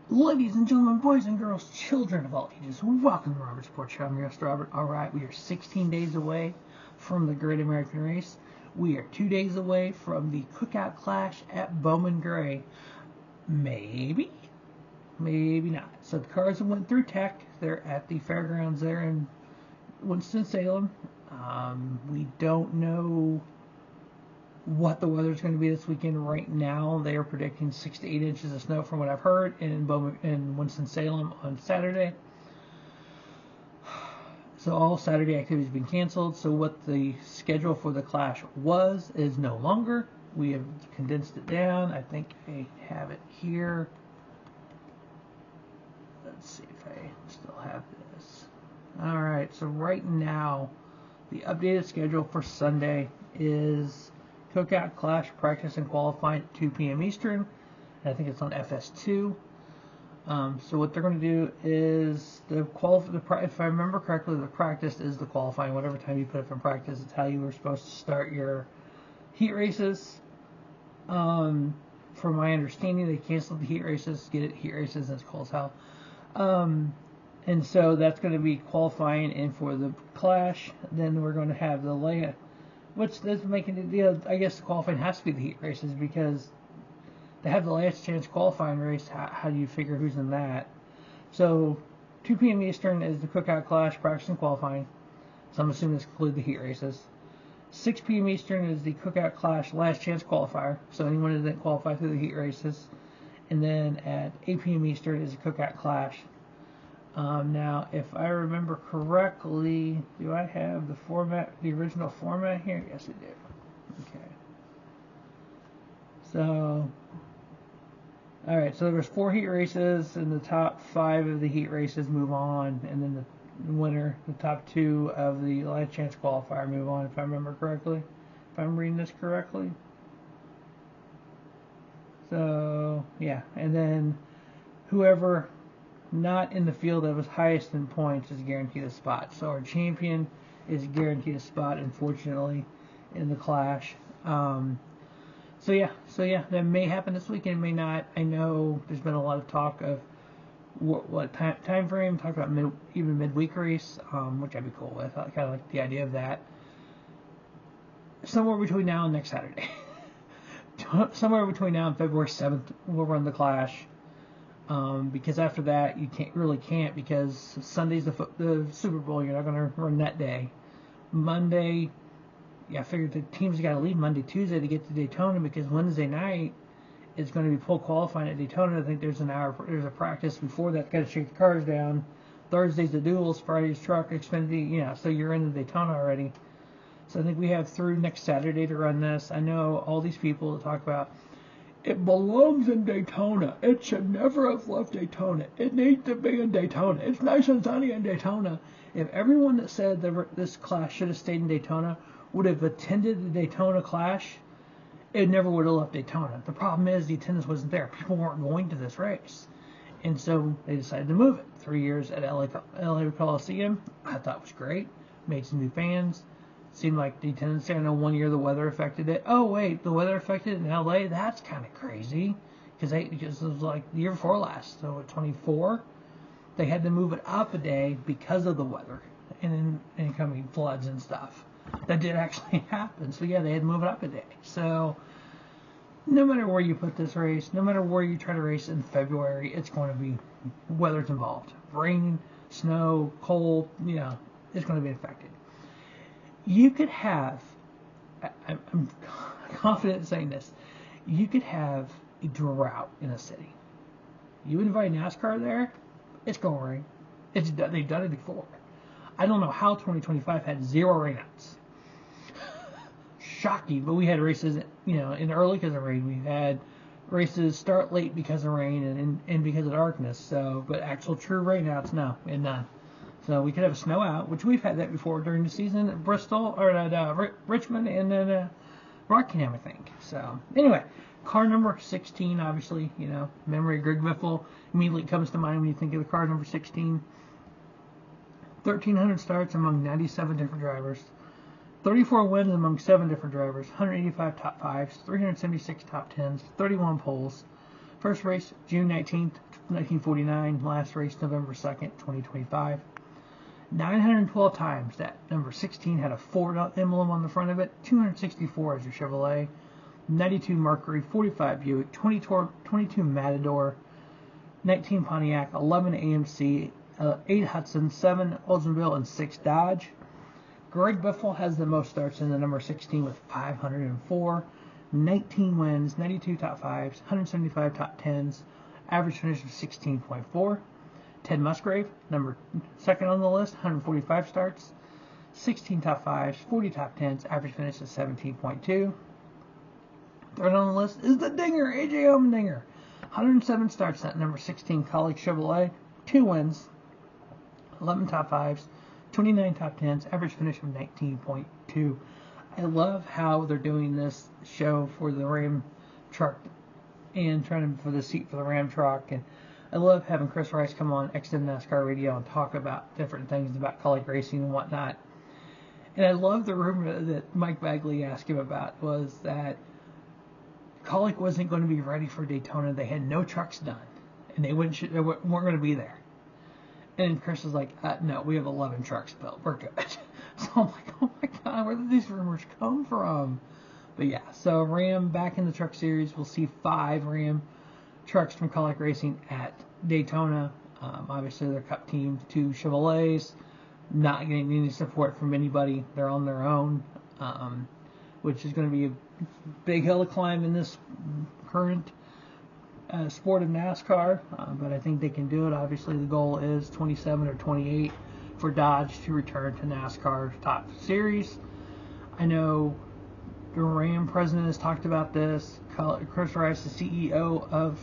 Ladies and gentlemen, boys and girls, children of all ages, welcome to Robert Sports Show. I'm your host, Robert. Alright, we are 16 days away from the Great American Race. We are 2 days away from the Cookout Clash at Bowman Gray. Maybe not. So the cars went through tech. They're at the fairgrounds there in Winston-Salem. We don't know what the weather's going to be this weekend. Right now, they are predicting 6 to 8 inches of snow from what I've heard in Winston-Salem on Saturday. So all Saturday activity has been canceled. So what the schedule for the Clash was is no longer. We have condensed it down. I think I have it here. Let's see if I still have this. All right, so right now, the updated schedule for Sunday is Cookout Clash practice and qualifying at 2 p.m. Eastern. I think it's on FS2. So what they're going to do is if I remember correctly, the practice is the qualifying. Whatever time you put up in practice, it's how you were supposed to start your heat races. From my understanding, they canceled the heat races. Get it? Heat races, that's cold as hell. And so that's going to be qualifying, and for the Clash, then we're going to have the layout. Which that's making it deal. I guess the qualifying has to be the heat races because they have the last chance qualifying race. How do you figure who's in that? So 2 p.m. Eastern is the Cookout Clash practice and qualifying. So I'm assuming this includes the heat races. 6 p.m. Eastern is the Cookout Clash last chance qualifier. So anyone that didn't qualify through the heat races. And then at 8 p.m. Eastern is the Cookout Clash. Now, if I remember correctly, do I have the format, the original format here? Yes, I do. Okay. So, all right. So there was 4 heat races, and the top 5 of the heat races move on, and then the winner, the top 2 of the last chance qualifier move on. If I remember correctly, if I'm reading this correctly. So yeah, and then whoever not in the field that was highest in points is guaranteed a spot. So our champion is guaranteed a spot, unfortunately, in the Clash. So yeah, that may happen this weekend, may not. I know there's been a lot of talk of what time frame. Talk about even midweek race, which I'd be cool with. I kind of like the idea of that. Somewhere between now and next Saturday. Somewhere between now and February 7th, we'll run the Clash. Because after that, you can't because Sunday's the Super Bowl. You're not going to run that day. Monday, I figured the team's got to leave Monday, Tuesday to get to Daytona because Wednesday night is going to be full qualifying at Daytona. I think there's a practice before that. Got to shake the cars down. Thursday's the duels. Friday's truck, Xfinity. So you're in the Daytona already. So I think we have through next Saturday to run this. I know all these people that talk about it belongs in Daytona. It should never have left Daytona. It needs to be in Daytona. It's nice and sunny in Daytona. If everyone that said this Clash should have stayed in Daytona would have attended the Daytona Clash, it never would have left Daytona. The problem is the attendance wasn't there. People weren't going to this race. And so they decided to move it. 3 years at LA Coliseum, I thought was great. Made some new fans. Seemed like the attendance there. I know 1 year the weather affected it. Oh wait, the weather affected it in LA? That's kind of crazy. Because it was like the year before last, so at 24, they had to move it up a day because of the weather and incoming floods and stuff. That did actually happen. So yeah, they had to move it up a day. So no matter where you put this race, no matter where you try to race in February, it's going to be weather's involved. Rain, snow, cold, it's going to be affected. You could have, I'm confident in saying this, you could have a drought in a city. You invite NASCAR there, it's going to rain. They've done it before. I don't know how 2025 had 0 rainouts. Shocking, but we had races, in early because of rain. We had races start late because of rain and because of darkness. So, but actual true rainouts, no, and none. So we could have a snow out, which we've had that before during the season at Bristol or at Richmond and then Rockingham, I think. So anyway, car number 16, obviously, memory of Greg Biffle immediately comes to mind when you think of the car number 16. 1,300 starts among 97 different drivers, 34 wins among 7 different drivers, 185 top 5s, 376 top 10s, 31 poles. First race, June 19th, 1949, last race November 2nd, 2025. 912 times that number 16 had a Ford emblem on the front of it, 264 as your Chevrolet, 92 Mercury, 45 Buick, 22 Matador, 19 Pontiac, 11 AMC, 8 Hudson, 7 Oldsmobile, and 6 Dodge. Greg Biffle has the most starts in the number 16 with 504, 19 wins, 92 top 5s, 175 top 10s, average finish of 16.4. Ted Musgrave, number 2nd on the list, 145 starts, 16 top 5s, 40 top 10s, average finish of 17.2. Third on the list is the Dinger, AJ Allmendinger. 107 starts at number 16 College Chevrolet, 2 wins, 11 top 5s, 29 top 10s, average finish of 19.2. I love how they're doing this show for the Ram truck and trying to for the seat for the Ram truck, and I love having Chris Rice come on Extended NASCAR Radio and talk about different things about Kaulig racing and whatnot. And I love the rumor that Mike Bagley asked him about was that Kaulig wasn't going to be ready for Daytona. They had no trucks done, and they weren't going to be there. And Chris was like, no, we have 11 trucks built. We're good. So I'm like, oh my God, where did these rumors come from? But yeah, so Ram back in the truck series. We'll see 5 Ram trucks from Kaulig Racing at Daytona. Obviously, their Cup team, 2 Chevrolets, not getting any support from anybody. They're on their own, which is going to be a big hill to climb in this current sport of NASCAR, but I think they can do it. Obviously, the goal is 27 or 28 for Dodge to return to NASCAR's top series. I know the Ram president has talked about this. Chris Rice, the CEO of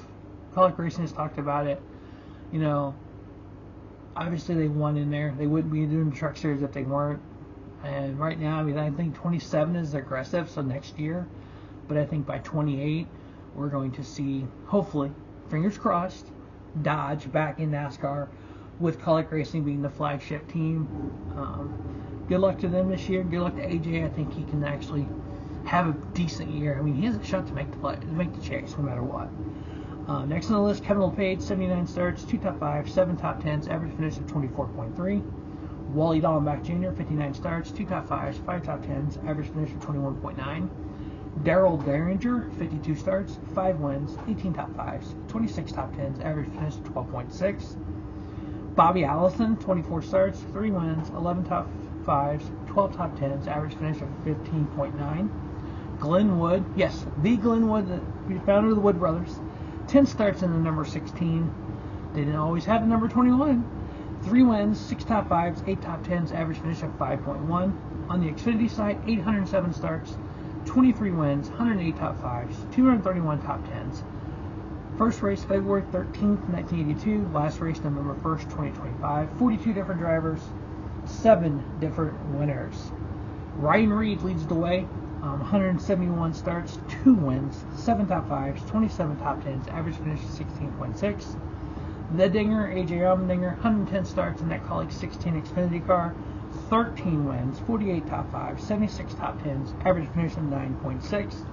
Kaulig Racing, has talked about it. You know, obviously they won in there. They wouldn't be doing the truck series if they weren't. And right now, I mean, I think 27 is aggressive, so next year. But I think by 28, we're going to see, hopefully, fingers crossed, Dodge back in NASCAR with Kaulig Racing being the flagship team. Good luck to them this year. Good luck to AJ. I think he can actually have a decent year. I mean, he has a shot to make the chase no matter what. Next on the list, Kevin LePage, 79 starts, 2 top 5s, 7 top 10s, average finish of 24.3. Wally Dallenbach Jr., 59 starts, 2 top 5s, 5 top 10s, average finish of 21.9. Darrell Derringer, 52 starts, 5 wins, 18 top 5s, 26 top 10s, average finish of 12.6. Bobby Allison, 24 starts, 3 wins, 11 top 5s, 12 top 10s, average finish of 15.9. Glenn Wood, yes, the Glenn Wood, the founder of the Wood Brothers, 10 starts in the number 16. They didn't always have the number 21. 3 wins, 6 top 5s, 8 top 10s, average finish of 5.1. On the Xfinity side, 807 starts, 23 wins, 108 top 5s, 231 top 10s. First race February 13th, 1982. Last race November 1st, 2025. 42 different drivers, 7 different winners. Ryan Reed leads the way. 171 starts, 2 wins, 7 top 5s, 27 top 10s, average finish of 16.6. The Dinger, AJ Allmendinger, 110 starts in that Kaulig 16 Xfinity car, 13 wins, 48 top 5s, 76 top 10s, average finish of 9.6.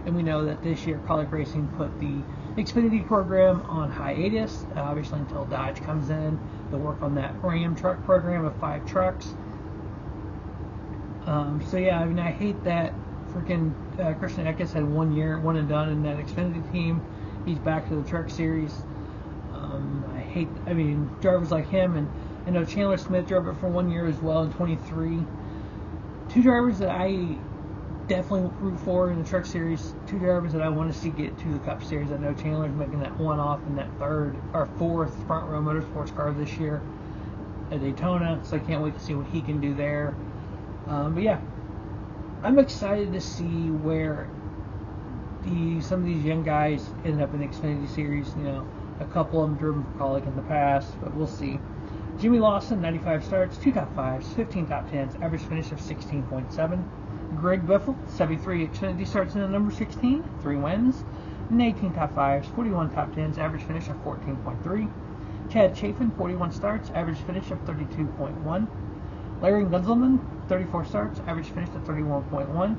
And we know that this year Kaulig Racing put the Xfinity program on hiatus, obviously until Dodge comes in. They'll work on that Ram truck program of 5 trucks. So yeah, I mean, I hate that freaking Christian Eckes had 1 year, one and done in that Xfinity team. He's back to the truck series. I mean, drivers like him, and I know Chandler Smith drove it for 1 year as well in 23. 2 drivers that I definitely root for in the truck series. 2 drivers that I want to see get to the Cup Series. I know Chandler's making that one off in that 3rd or 4th Front Row Motorsports car this year at Daytona, so I can't wait to see what he can do there. But yeah, I'm excited to see where some of these young guys end up in the Xfinity Series. You know, a couple of them driven for Kaulig in the past, but we'll see. Jimmy Lawson, 95 starts, 2 top 5s, 15 top 10s, average finish of 16.7. Greg Biffle, 73 Xfinity starts in the number 16, 3 wins, and 18 top 5s, 41 top 10s, average finish of 14.3. Chad Chafin, 41 starts, average finish of 32.1. Larry Gunzelman, 34 starts, average finish of 31.1.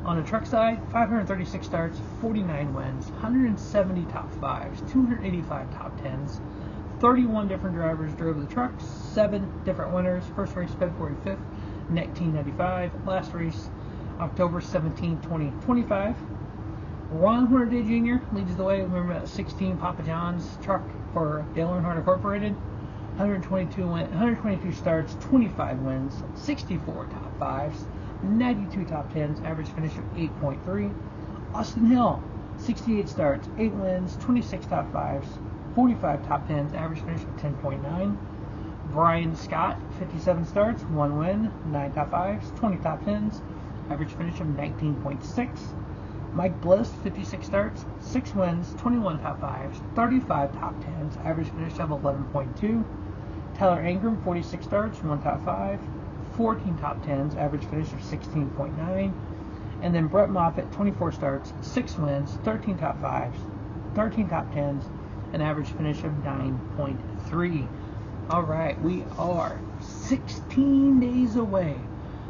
On the truck side, 536 starts, 49 wins, 170 top 5s, 285 top 10s, 31 different drivers drove the trucks, 7 different winners. First race February 5th, 1995. Last race October 17, 2025. Ron Hornaday Jr. leads the way. Remember that 16 Papa John's truck for Dale Earnhardt Incorporated. 122 starts, 25 wins, 64 top 5s, 92 top 10s, average finish of 8.3. Austin Hill, 68 starts, 8 wins, 26 top 5s, 45 top 10s, average finish of 10.9. Brian Scott, 57 starts, 1 win, 9 top 5s, 20 top 10s, average finish of 19.6. Mike Bliss, 56 starts, 6 wins, 21 top 5s, 35 top 10s, average finish of 11.2. Tyler Ingram, 46 starts, 1 top 5, 14 top 10s, average finish of 16.9. And then Brett Moffitt, 24 starts, 6 wins, 13 top 5s, 13 top 10s, an average finish of 9.3. All right, we are 16 days away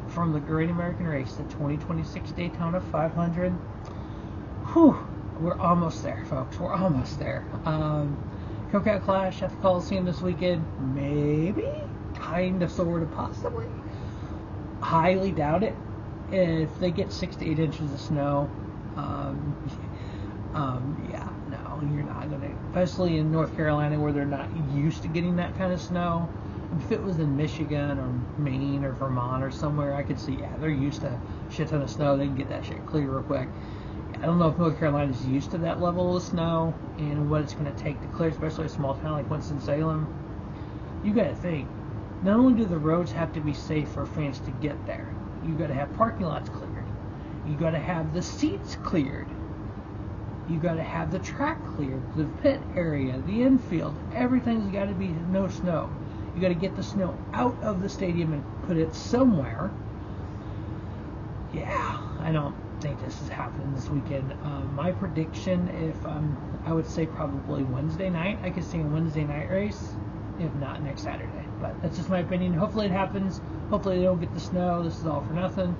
from the Great American Race, the 2026 Daytona 500. Whew, we're almost there, folks. We're almost there. Coca-Cola Clash at the Coliseum this weekend. Maybe, kind of, sort of, possibly. Highly doubt it. If they get 6 to 8 inches of snow, yeah, no, you're not going to, especially in North Carolina where they're not used to getting that kind of snow. If it was in Michigan or Maine or Vermont or somewhere, I could see, yeah, they're used to a shit ton of snow. They can get that shit clear real quick. I don't know if North Carolina is used to that level of snow and what it's going to take to clear, especially a small town like Winston-Salem. You got to think, not only do the roads have to be safe for fans to get there, you got to have parking lots cleared. You got to have the seats cleared. You got to have the track cleared, the pit area, the infield. Everything's got to be no snow. You got to get the snow out of the stadium and put it somewhere. Yeah, I don't think this is happening this weekend. My prediction, if I would say probably Wednesday night. I could see a Wednesday night race, if not next Saturday. But that's just my opinion. Hopefully it happens. Hopefully they don't get the snow. This is all for nothing.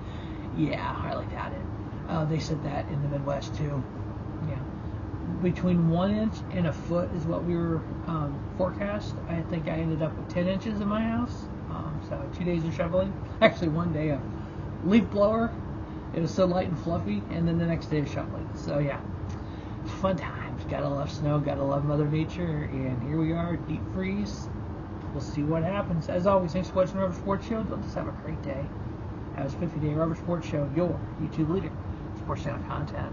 Yeah, highly doubt it. They said that in the Midwest too. Yeah, between 1 inch and a foot is what we were forecast. I think I ended up with 10 inches in my house. So 2 days of shoveling. Actually, 1 day of leaf blower. It was so light and fluffy, and then the next day of shoveling. So yeah, fun times. Gotta love snow. Gotta love Mother Nature. And here we are, deep freeze. We'll see what happens. As always, thanks for watching Rubber Sports Show. Let's have a great day. That was 50 Day Rubber Sports Show, your YouTube leader, sports channel content.